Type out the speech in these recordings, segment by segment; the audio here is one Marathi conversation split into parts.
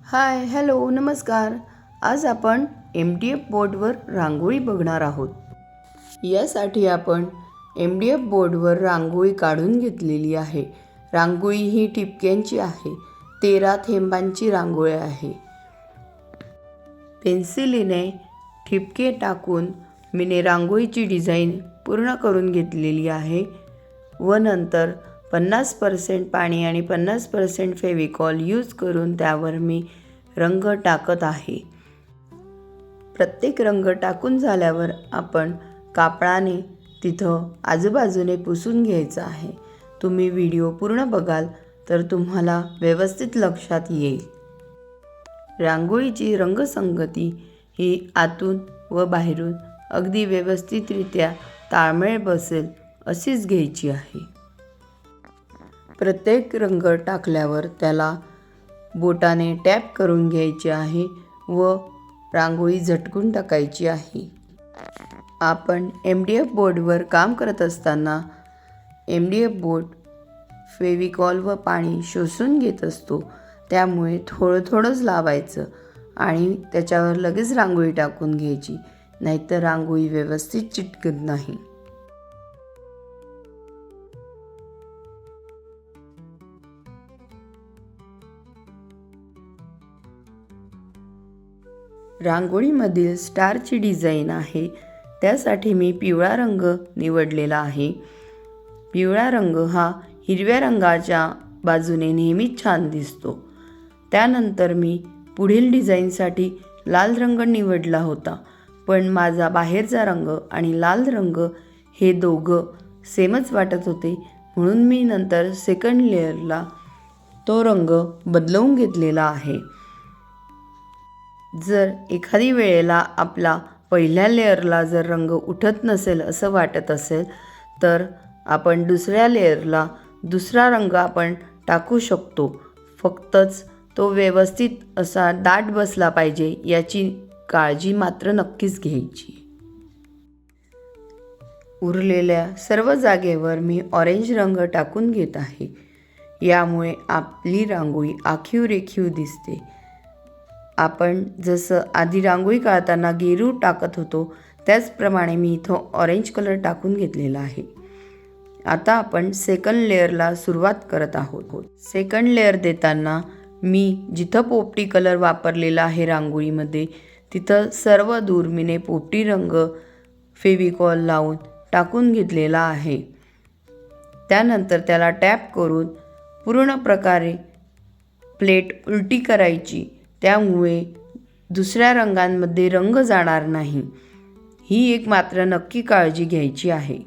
हाय, हॅलो, नमस्कार. आज आपण MDF बोर्डवर रांगोळी बघणार आहोत. यासाठी आपण MDF बोर्डवर रांगोळी काढून घेतलेली आहे. रांगोळी ही ठिपक्यांची आहे. 13 थेंबांची रांगोळी आहे. पेन्सिलीने ठिपके टाकून मीने रांगोळीची डिझाईन पूर्ण करून घेतलेली आहे व नंतर 50% पाणी आणि 50% फेविकॉल यूज करून त्यावर मी रंग टाकत आहे. प्रत्येक रंग टाकून झाल्यावर आपण कापडाने तिथं आजूबाजूने पुसून घ्यायचं आहे. तुम्ही व्हिडिओ पूर्ण बघाल तर तुम्हाला व्यवस्थित लक्षात येईल. रांगोळीची रंगसंगती ही आतून व बाहेरून अगदी व्यवस्थितरित्या ताळमेळ बसेल अशीच घ्यायची आहे. प्रत्येक रंग टाकल्यावर त्याला बोटाने टॅप करून घ्यायचे आहे व रांगोळी झटकून टाकायची आहे. आपण MDF बोर्डवर काम करत असताना MDF बोर्ड फेविकॉल व पाणी शोषून घेत असतो. त्यामुळे थोडं थोडंच लावायचं आणि त्याच्यावर लगेच रांगोळी टाकून घ्यायची, नाहीतर रांगोळी व्यवस्थित चिटकत नाही. रांगोळीमधील स्टारची डिझाईन आहे, त्यासाठी मी पिवळा रंग निवडलेला आहे. पिवळा रंग हा हिरव्या रंगाच्या बाजूने नेहमीच छान दिसतो. त्यानंतर मी पुढील डिझाईनसाठी लाल रंग निवडला होता, पण माझा बाहेरचा रंग आणि लाल रंग हे दोघं सेमच वाटत होते, म्हणून मी नंतर सेकंड लेअरला तो रंग बदलवून घेतलेला आहे. जर एखादी वेळेला आपला पहिल्या लेअरला जर रंग उठत नसेल असं वाटत असेल तर आपण दुसऱ्या लेअरला दुसरा रंग आपण टाकू शकतो. फक्तच तो व्यवस्थित असा दाट बसला पाहिजे याची काळजी मात्र नक्कीच घ्यायची. उरलेल्या सर्व जागेवर मी ऑरेंज रंग टाकून घेत आहे. यामुळे आपली रांगोळी आखीव रेखीव दिसते. आपण जसं आधी रांगोळी काढताना गेरू टाकत होतो त्याचप्रमाणे मी इथं ऑरेंज कलर टाकून घेतलेला आहे. आता आपण सेकंड लेअरला सुरुवात करत आहोत. सेकंड लेअर देताना मी जिथं पोपटी कलर वापरलेला आहे रांगोळीमध्ये तिथं सर्व दूर मीने पोपटी रंग फेविकॉल लावून टाकून घेतलेला आहे. त्यानंतर त्याला टॅप करून पूर्ण प्रकारे प्लेट उलटी करायची, त्यामुळे दुसऱ्या रंगांमध्ये रंग जाणार नाही. ही एक मात्र नक्की काळजी घ्यायची आहे.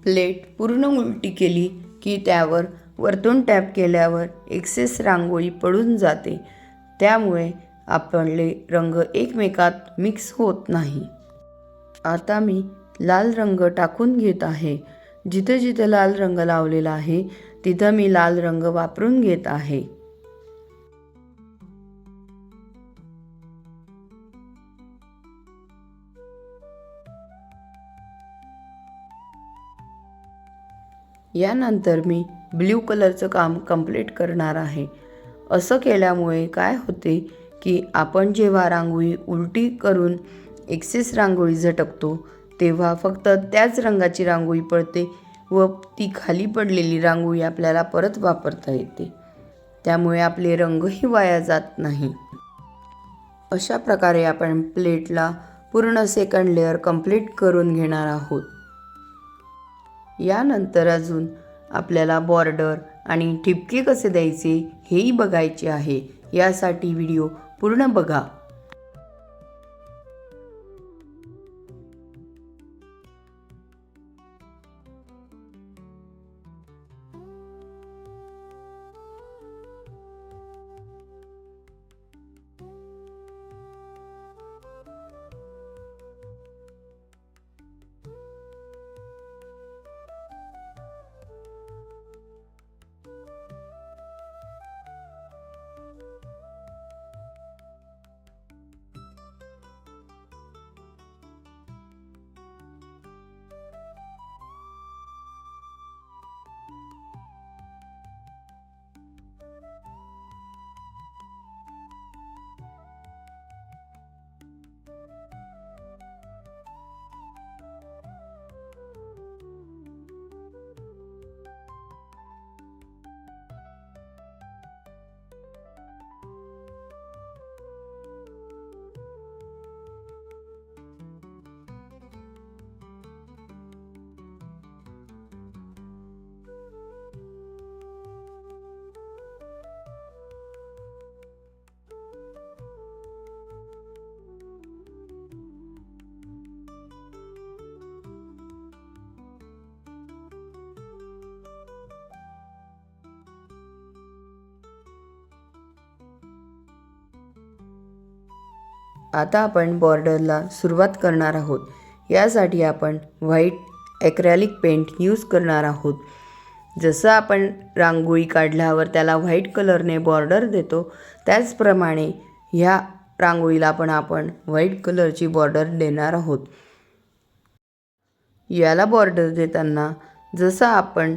प्लेट पूर्ण उलटी केली की त्यावर वरतून टॅप केल्यावर एक्सेस रांगोळी पडून जाते, त्यामुळे आपले रंग एकमेकात मिक्स होत नाही. आता मी लाल रंग टाकून घेत आहे. जिथे जिथे लाल रंग लावलेला आहे तिथं मी लाल रंग वापरून घेत आहे. यानंतर मी ब्ल्यू कलरचं काम कंप्लीट करणार आहे. असं केल्यामुळे काय होते की आपण जेव्हा रांगोळी उलटी करून एक्सेस रांगोळी झटकतो तेव्हा फक्त त्याच रंगाची रांगोळी पडते व ती खाली पडलेली रांगोळी आपल्याला परत वापरता येते. त्यामुळे आपले रंगही वाया जात नाही. अशा प्रकारे आपण प्लेटला पूर्ण सेकंड लेअर कंप्लीट करून घेणार आहोत. यानंतर अजून आपल्याला बॉर्डर आणि ठिपके कसे द्यायचे हेही बघायचे आहे. यासाठी व्हिडिओ पूर्ण बघा. आता आपण बॉर्डरला सुरुवात करणार आहोत. यासाठी आपण व्हाईट ॲक्रेलिक पेंट यूज करणार आहोत. जसं आपण रांगोळी काढल्यावर त्याला व्हाईट कलरने बॉर्डर देतो, त्याचप्रमाणे ह्या रांगोळीला पण आपण व्हाईट कलरची बॉर्डर देणार आहोत. याला बॉर्डर देताना जसं आपण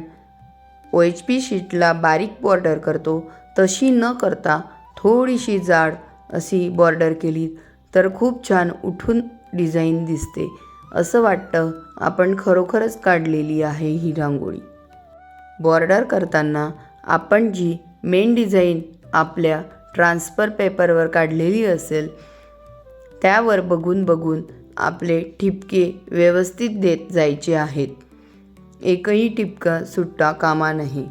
OHP शीटला बारीक बॉर्डर करतो तशी न करता थोडीशी जाड अशी बॉर्डर केली तर खूप छान उठून डिझाईन दिसते. असं वाटतं आपण खरोखरच काढलेली आहे ही रांगोळी. बॉर्डर करताना आपण जी मेन डिझाईन आपल्या ट्रान्सफर पेपरवर काढलेली असेल त्यावर बघून बघून आपले ठिपके व्यवस्थित देत जायचे आहेत. एकही ठिपका सुटता कामा नये.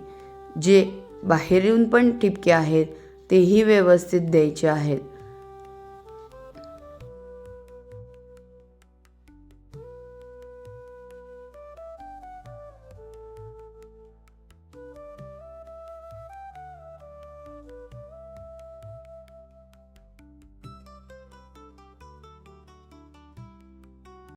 जे बाहेरून पण ठिपके आहेत तेही व्यवस्थित द्यायचे आहेत.